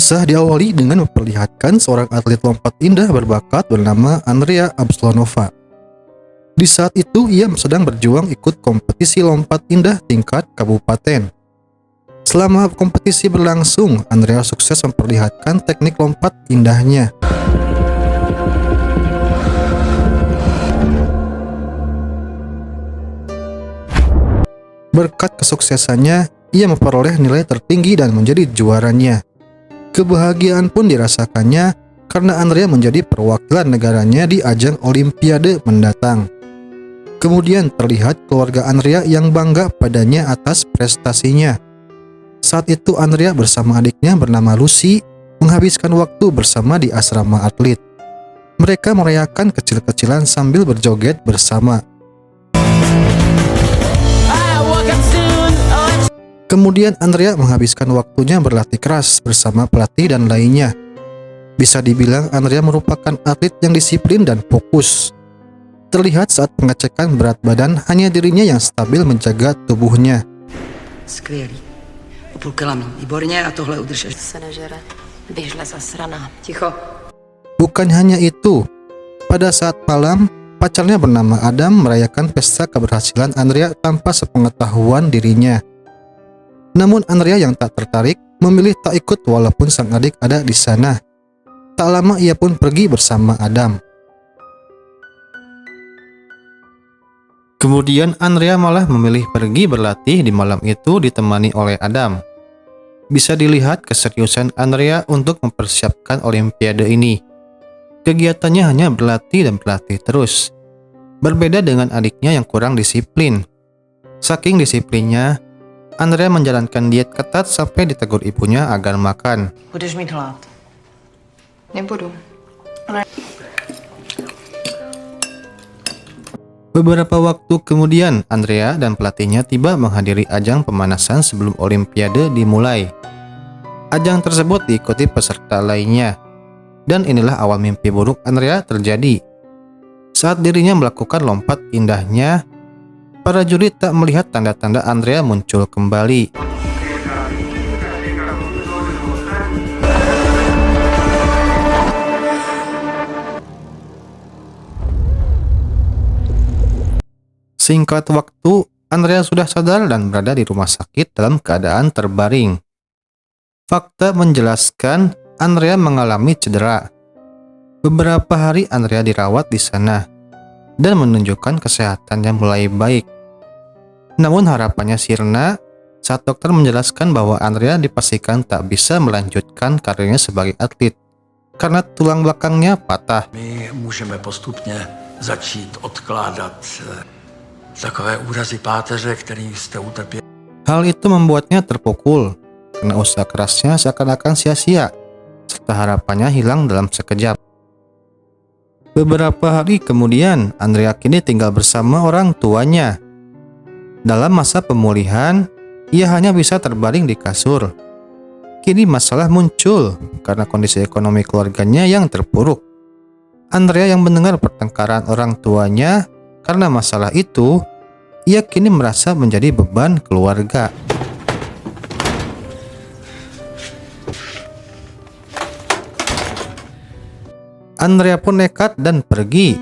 Kisah diawali dengan memperlihatkan seorang atlet lompat indah berbakat bernama Andrea Absalonova. Di saat itu ia sedang berjuang ikut kompetisi lompat indah tingkat kabupaten. Selama kompetisi berlangsung, Andrea sukses memperlihatkan teknik lompat indahnya. Berkat kesuksesannya, ia memperoleh nilai tertinggi dan menjadi juaranya. Kebahagiaan pun dirasakannya karena Andrea menjadi perwakilan negaranya di ajang Olimpiade mendatang. Kemudian terlihat keluarga Andrea yang bangga padanya atas prestasinya. Saat itu Andrea bersama adiknya bernama Lucy menghabiskan waktu bersama di asrama atlet. Mereka merayakan kecil-kecilan sambil berjoget bersama. Kemudian Andrea menghabiskan waktunya berlatih keras bersama pelatih dan lainnya. Bisa dibilang Andrea merupakan atlet yang disiplin dan fokus. Terlihat saat pengecekan berat badan hanya dirinya yang stabil menjaga tubuhnya. Skvělý. Půl kilami. Výborně a tohle udrž. Se nežere. Vyžle zasraná. Ticho. Bukan hanya itu. Pada saat malam, pacarnya bernama Adam merayakan pesta keberhasilan Andrea tanpa sepengetahuan dirinya. Namun Andrea yang tak tertarik memilih tak ikut walaupun sang adik ada di sana. Tak lama ia pun pergi bersama Adam. Kemudian Andrea malah memilih pergi berlatih di malam itu ditemani oleh Adam. Bisa dilihat keseriusan Andrea untuk mempersiapkan Olimpiade ini. Kegiatannya hanya berlatih dan berlatih terus. Berbeda dengan adiknya yang kurang disiplin. Saking disiplinnya, Andrea menjalankan diet ketat sampai ditegur ibunya agar makan. Budeš mít hlad. Nebudu. Beberapa waktu kemudian, Andrea dan pelatihnya tiba menghadiri ajang pemanasan sebelum Olimpiade dimulai. Ajang tersebut diikuti peserta lainnya. Dan inilah awal mimpi buruk Andrea terjadi. Saat dirinya melakukan lompat indahnya, para juri tak melihat tanda-tanda Andrea muncul kembali. Singkat waktu, Andrea sudah sadar dan berada di rumah sakit dalam keadaan terbaring. Fakta menjelaskan Andrea mengalami cedera. Beberapa hari Andrea dirawat di sana dan menunjukkan kesehatan yang mulai baik. Namun harapannya sirna saat dokter menjelaskan bahwa Andrea dipastikan tak bisa melanjutkan karirnya sebagai atlet karena tulang belakangnya patah. My můžeme postupně začít odkládat takové úrazy páteře, který jste utrpěli. Hal itu membuatnya terpukul karena usaha kerasnya seakan-akan sia-sia serta harapannya hilang dalam sekejap. Beberapa hari kemudian, Andrea kini tinggal bersama orang tuanya. Dalam masa pemulihan, ia hanya bisa terbaring di kasur. Kini masalah muncul karena kondisi ekonomi keluarganya yang terpuruk. Andrea yang mendengar pertengkaran orang tuanya karena masalah itu, ia kini merasa menjadi beban keluarga. Andrea pun nekat dan pergi.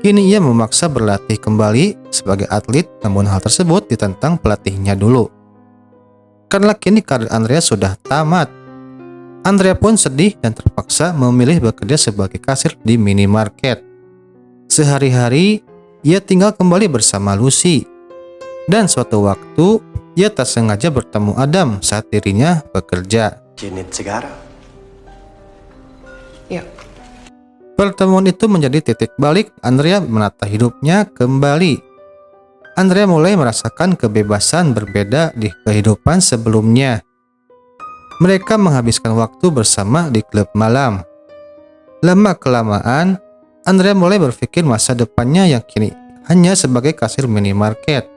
Kini ia memaksa berlatih kembali sebagai atlet, namun hal tersebut ditentang pelatihnya dulu. Karena kini karir Andrea sudah tamat. Andrea pun sedih dan terpaksa memilih bekerja sebagai kasir di minimarket. Sehari-hari, ia tinggal kembali bersama Lucy. Dan suatu waktu, ia tak sengaja bertemu Adam saat dirinya bekerja. Činit cigara. Jo. Pertemuan itu menjadi titik balik Andrea menata hidupnya kembali. Andrea mulai merasakan kebebasan berbeda di kehidupan sebelumnya. Mereka menghabiskan waktu bersama di klub malam. Lama-kelamaan, Andrea mulai berpikir masa depannya yang kini hanya sebagai kasir minimarket.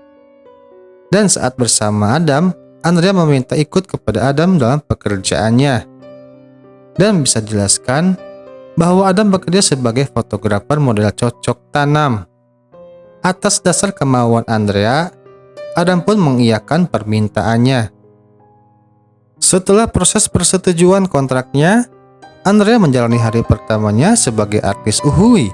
Dan saat bersama Adam, Andrea meminta ikut kepada Adam dalam pekerjaannya. Dan bisa dijelaskan bahwa Adam bekerja sebagai fotografer model cocok tanam. Atas dasar kemauan Andrea, Adam pun mengiyakan permintaannya. Setelah proses persetujuan kontraknya, Andrea menjalani hari pertamanya sebagai artis Uhui.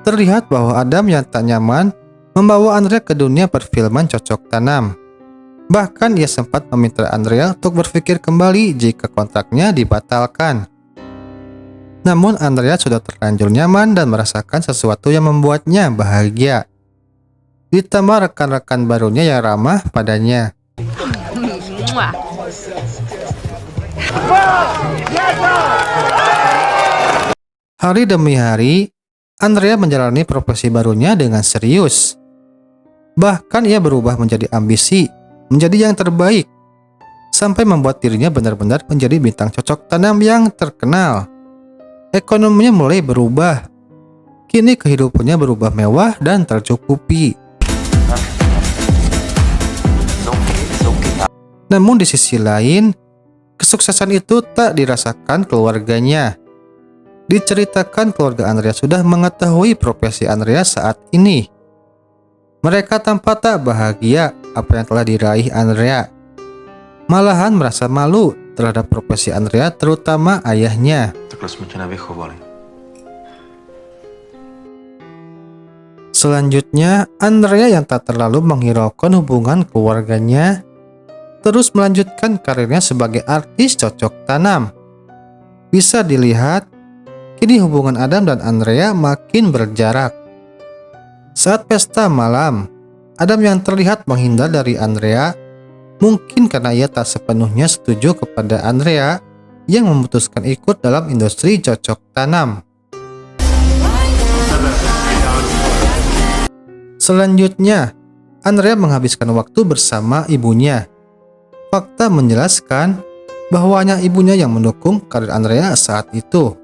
Terlihat bahwa Adam yang tak nyaman membawa Andrea ke dunia perfilman cocok tanam. Bahkan ia sempat meminta Andrea untuk berpikir kembali jika kontraknya dibatalkan. Namun Andrea sudah terlanjur nyaman dan merasakan sesuatu yang membuatnya bahagia. Ditambah rekan-rekan barunya yang ramah padanya. Hari demi hari, Andrea menjalani profesi barunya dengan serius. Bahkan ia berubah menjadi ambisi, menjadi yang terbaik, sampai membuat dirinya benar-benar menjadi bintang cocok tanam yang terkenal. Ekonominya mulai berubah. Kini kehidupannya berubah mewah dan tercukupi. Namun di sisi lain, kesuksesan itu tak dirasakan keluarganya. Diceritakan keluarga Andrea sudah mengetahui profesi Andrea saat ini. Mereka tampak tak bahagia apa yang telah diraih Andrea. Malahan merasa malu terhadap profesi Andrea, terutama ayahnya. Selanjutnya, Andrea yang tak terlalu menghiraukan hubungan keluarganya terus melanjutkan karirnya sebagai artis cocok tanam. Bisa dilihat, kini hubungan Adam dan Andrea makin berjarak. Saat pesta malam, Adam yang terlihat menghindar dari Andrea, mungkin karena ia tak sepenuhnya setuju kepada Andrea yang memutuskan ikut dalam industri cocok tanam. Selanjutnya, Andrea menghabiskan waktu bersama ibunya. Fakta menjelaskan bahwa hanya ibunya yang mendukung karir Andrea saat itu.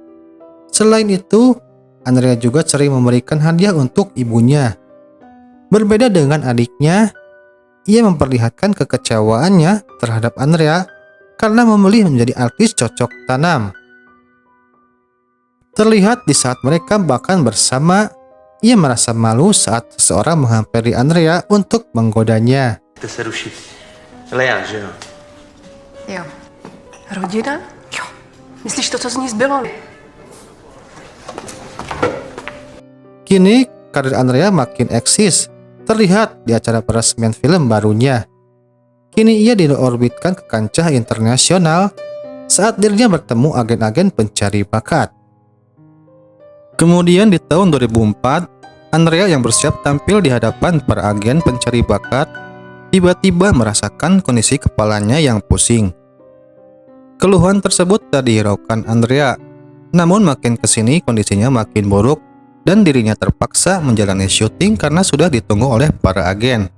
Selain itu, Andrea juga sering memberikan hadiah untuk ibunya. Berbeda dengan adiknya, ia memperlihatkan kekecewaannya terhadap Andrea karena memilih menjadi artis cocok tanam. Terlihat di saat mereka makan bersama, ia merasa malu saat seseorang menghampiri Andrea untuk menggodanya. Jo. Rodina? Jo. Myslíš to, co z ní zbylo? Kini, karir Andrea makin eksis, terlihat di acara peresmian film barunya. Kini ia diorbitkan ke kancah internasional saat dirinya bertemu agen-agen pencari bakat. Kemudian di tahun 2004, Andrea yang bersiap tampil di hadapan para agen pencari bakat tiba-tiba merasakan kondisi kepalanya yang pusing. Keluhan tersebut tak dihiraukan Andrea, namun makin kesini kondisinya makin buruk dan dirinya terpaksa menjalani syuting karena sudah ditunggu oleh para agen.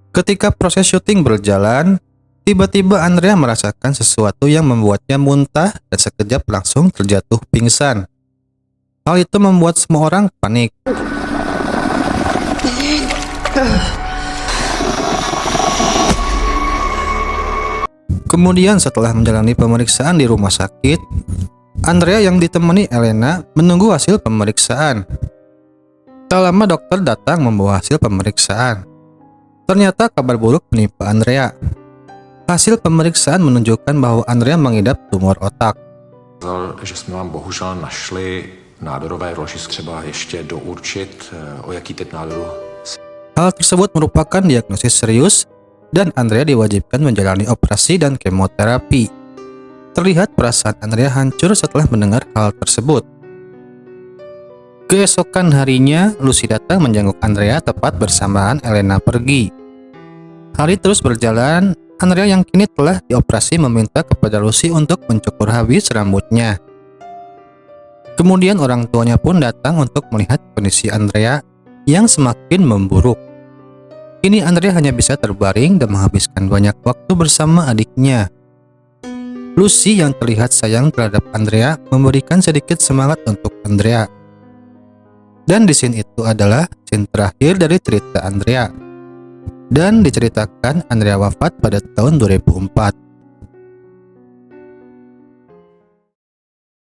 Ketika proses syuting berjalan, tiba-tiba Andrea merasakan sesuatu yang membuatnya muntah dan sekejap langsung terjatuh pingsan. Hal itu membuat semua orang panik. Kemudian setelah menjalani pemeriksaan di rumah sakit, Andrea yang ditemani Elena menunggu hasil pemeriksaan. Tak lama dokter datang membawa hasil pemeriksaan. Ternyata kabar buruk menimpa Andrea. Hasil pemeriksaan menunjukkan bahwa Andrea mengidap tumor otak. Že jsme vám bohužel našli nádorové ložisko, třeba ještě dourčit, o jaký typ nádoru. Hal tersebut merupakan diagnosis serius dan Andrea diwajibkan menjalani operasi dan kemoterapi. Terlihat perasaan Andrea hancur setelah mendengar hal tersebut. Keesokan harinya, Lucy datang menjenguk Andrea tepat bersamaan Elena pergi. Hari terus berjalan, Andrea yang kini telah dioperasi meminta kepada Lucy untuk mencukur habis rambutnya. Kemudian orang tuanya pun datang untuk melihat kondisi Andrea yang semakin memburuk. Kini Andrea hanya bisa terbaring dan menghabiskan banyak waktu bersama adiknya. Lucy yang terlihat sayang terhadap Andrea memberikan sedikit semangat untuk Andrea. Dan di scene itu adalah scene terakhir dari cerita Andrea. Dan diceritakan Andrea wafat pada tahun 2004.